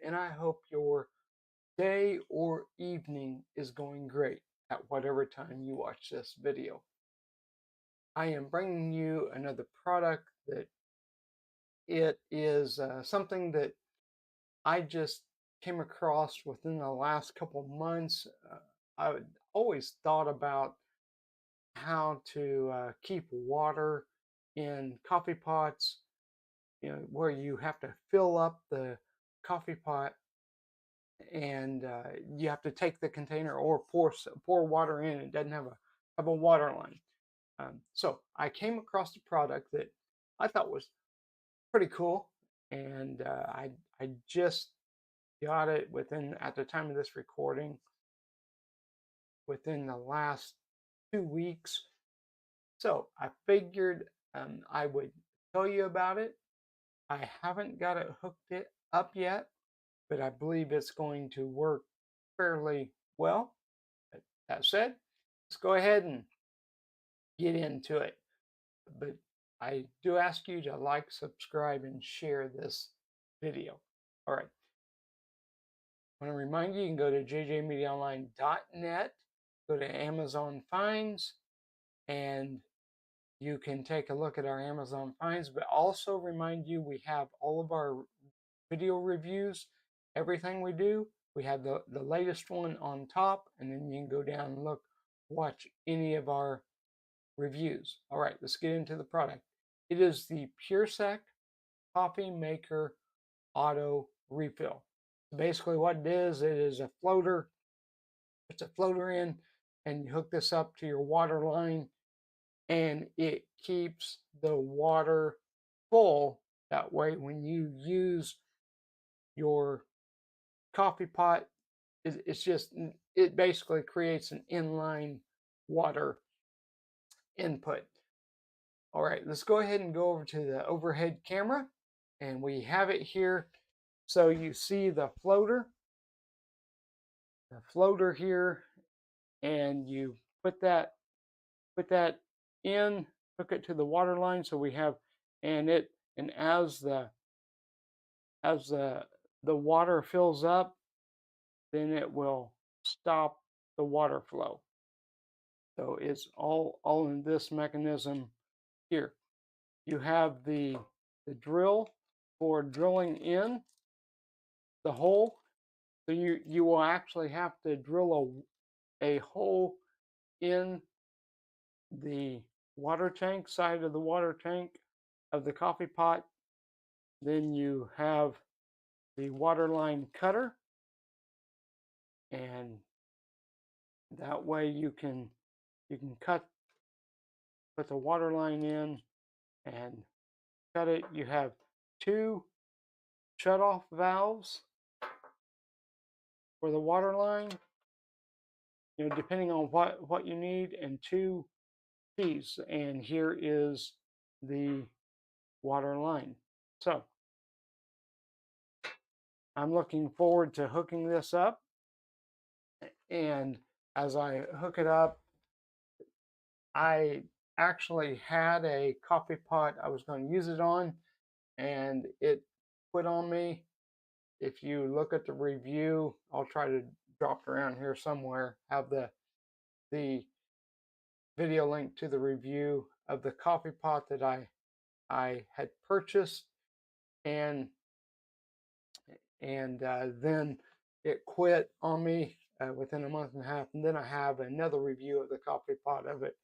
and I hope your day or evening is going great at whatever time you watch this video. I am bringing you another product that it is something that I just came across within the last couple months. I always thought about how to keep water in coffee pots, where you have to fill up the coffee pot and you have to take the container or pour water in. It doesn't have a water line. So I came across a product that I thought was pretty cool, and I just got it at the time of this recording, within the last 2 weeks. So I figured I would tell you about it. I haven't got it hooked up yet, but I believe it's going to work fairly well. But that said, let's go ahead and get into it. But I do ask you to like, subscribe, and share this video. All right. I want to remind you, you can go to jjmediaonline.net, go to Amazon Finds, and you can take a look at our Amazon Finds, but also remind you we have all of our video reviews, everything we do. We have the latest one on top, and then you can go down and watch any of our reviews. All right, let's get into the product. It is the PureSec Coffee Maker Auto Refill. Basically what it is a floater. It's a floater in, and you hook this up to your water line, and it keeps the water full. That way, when you use your coffee pot, it basically creates an inline water input. All right, let's go ahead and go over to the overhead camera, and we have it here. So you see the floater here, and you put that in, hook it to the water line. So we have, and as the water fills up, then it will stop the water flow. So it's all in this mechanism here. You have the drill for drilling in the hole. So you will actually have to drill a hole in the water tank, side of the water tank of the coffee pot. Then you have the water line cutter, and that way you can put the water line in and cut it. You have 2 shutoff valves for the water line, depending on what you need, and 2 keys. And here is the water line. So I'm looking forward to hooking this up, and as I hook it up, I actually had a coffee pot I was going to use it on, and it quit on me. If you look at the review, I'll try to drop it around here somewhere, have the video link to the review of the coffee pot that I had purchased, and then it quit on me within a month and a half. And then I have another review of the coffee pot of it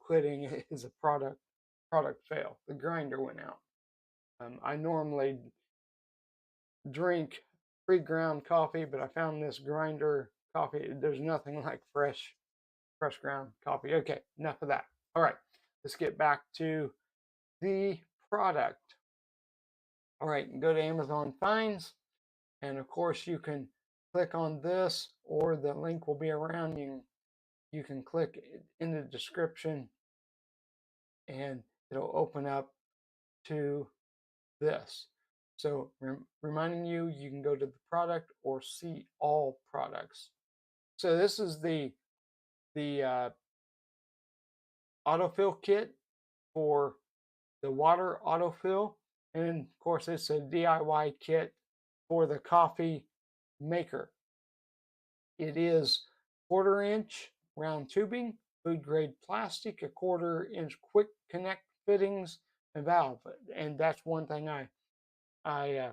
quitting. It is a product fail. The grinder went out. I normally drink pre-ground coffee, but I found this grinder coffee. There's nothing like fresh ground coffee. Okay, enough of that. All right, let's get back to the product. All right, go to Amazon Finds, and of course you can click on this, or the link will be around. You can click in the description, and it'll open up to this. So reminding you, you can go to the product or see all products. So this is the autofill kit for the water autofill, and of course it's a DIY kit for the coffee maker. It is 1/4 inch round tubing, food grade plastic, a 1/4 inch quick connect fittings and valve. And that's one thing I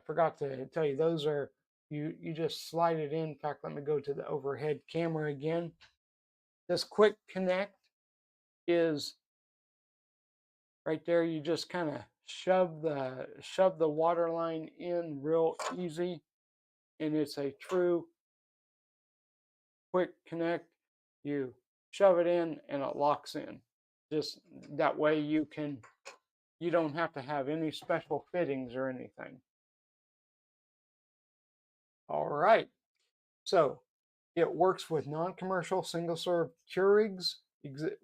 forgot to tell you. Those are you just slide it in. In fact, let me go to the overhead camera again. This quick connect is right there. You just kind of shove the water line in real easy, and it's a true quick connect. You shove it in and it locks in. Just that way you don't have to have any special fittings or anything. All right. So it works with non-commercial single-serve Keurigs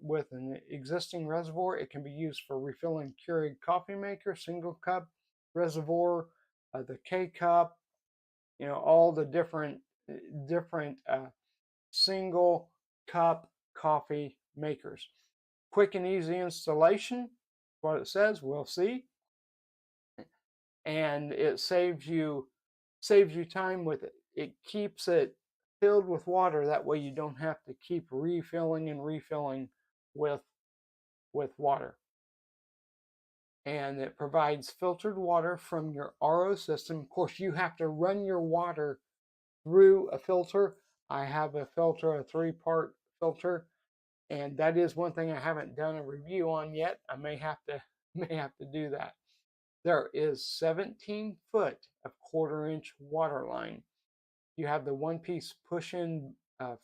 with an existing reservoir. It can be used for refilling Keurig coffee maker, single cup reservoir, the K cup, all the different single cup coffee makers. Quick and easy installation, what it says, we'll see. And it saves you time with it. It keeps it filled with water. That way you don't have to keep refilling and refilling with water. And it provides filtered water from your RO system. Of course, you have to run your water through a filter. I have a filter, a 3-part filter, and that is one thing I haven't done a review on yet. I may have to do that. There is 17 foot of 1/4 inch water line. You have the one-piece push-in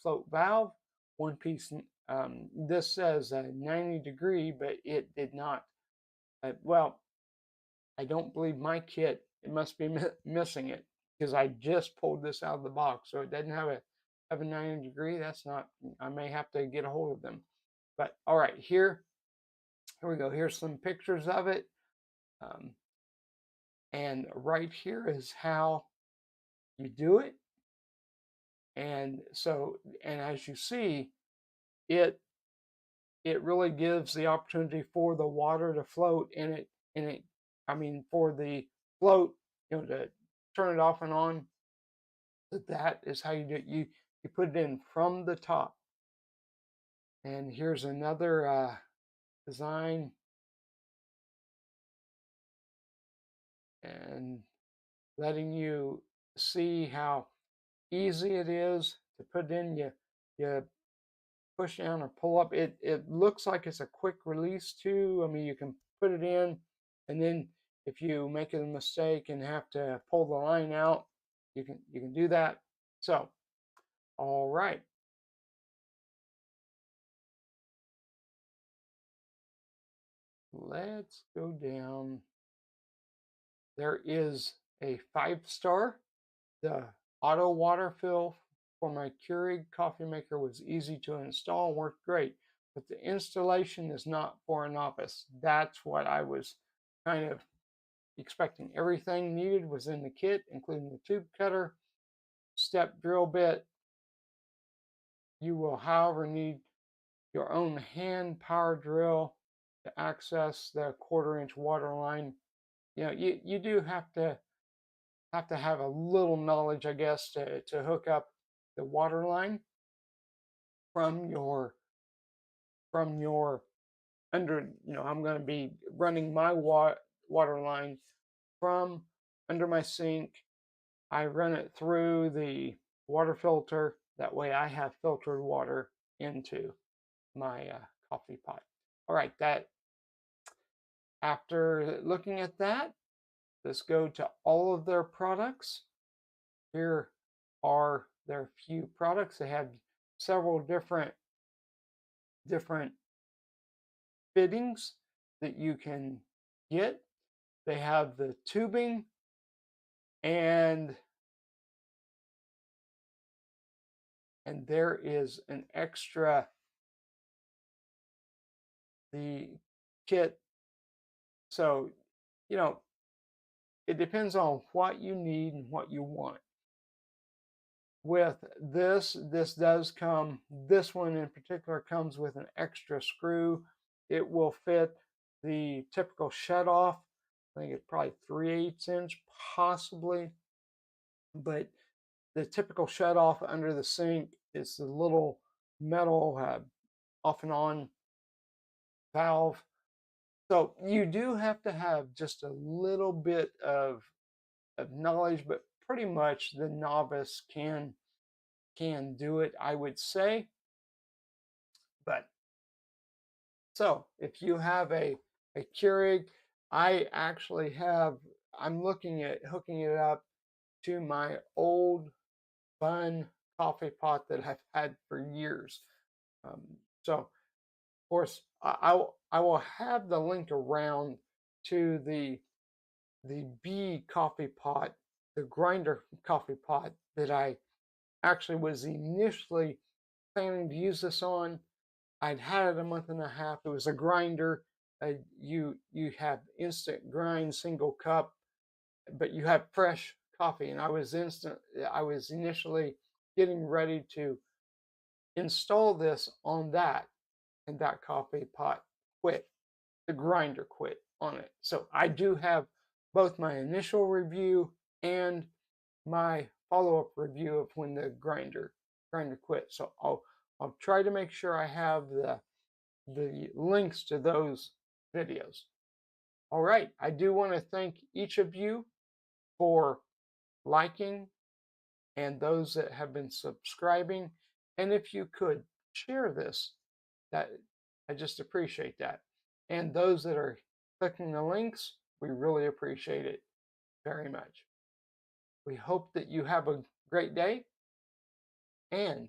float valve, one piece. This says 90-degree, but it did not. Well, I don't believe my kit. It must be missing it because I just pulled this out of the box, so it doesn't have a 90-degree. That's not. I may have to get a hold of them. But all right, here we go. Here's some pictures of it. And right here is how you do it. And so, and as you see, it really gives the opportunity for the water to float in it. I mean, for the float, to turn it off and on. That is how you do it. You put it in from the top. And here's another design. And letting you see how easy it is to put in. You push down or pull up. It looks like it's a quick release too. I mean, you can put it in, and then if you make a mistake and have to pull the line out, you can do that. So, all right. Let's go down. There is a 5-star. The auto water fill for my Keurig coffee maker was easy to install and worked great, but the installation is not for a novice. That's what I was kind of expecting. Everything needed was in the kit, including the tube cutter, step drill bit. You will, however, need your own hand power drill to access the 1/4 inch water line. You do have to have a little knowledge, I guess, to hook up the water line from your under. I'm going to be running my water line from under my sink. I run it through the water filter. That way I have filtered water into my coffee pot. All right, that after looking at that, let's go to all of their products. Here are their few products. They have several different fittings that you can get. They have the tubing and there is an extra, the kit. So, it depends on what you need and what you want. With this does come, this one in particular comes with an extra screw. It will fit the typical shut off. I think it's probably 3/8 inch, possibly but the typical shut off under the sink is the little metal off and on valve. So you do have to have just a little bit of knowledge, but pretty much the novice can do it, I would say. But so if you have a Keurig, I actually have, I'm looking at hooking it up to my old fun coffee pot that I've had for years. So of course I will have the link around to the B coffee pot, the grinder coffee pot that I actually was initially planning to use this on. I'd had it a month and a half. It was a grinder. You have instant grind, single cup, but you have fresh coffee. And I was initially getting ready to install this on that, and that coffee pot quit. The grinder quit on it. So I do have both my initial review and my follow-up review of when the grinder quit. So I'll try to make sure I have the links to those videos. All right, I do want to thank each of you for liking and those that have been subscribing. And if you could share this, that I just appreciate that. And those that are clicking the links, we really appreciate it very much. We hope that you have a great day, and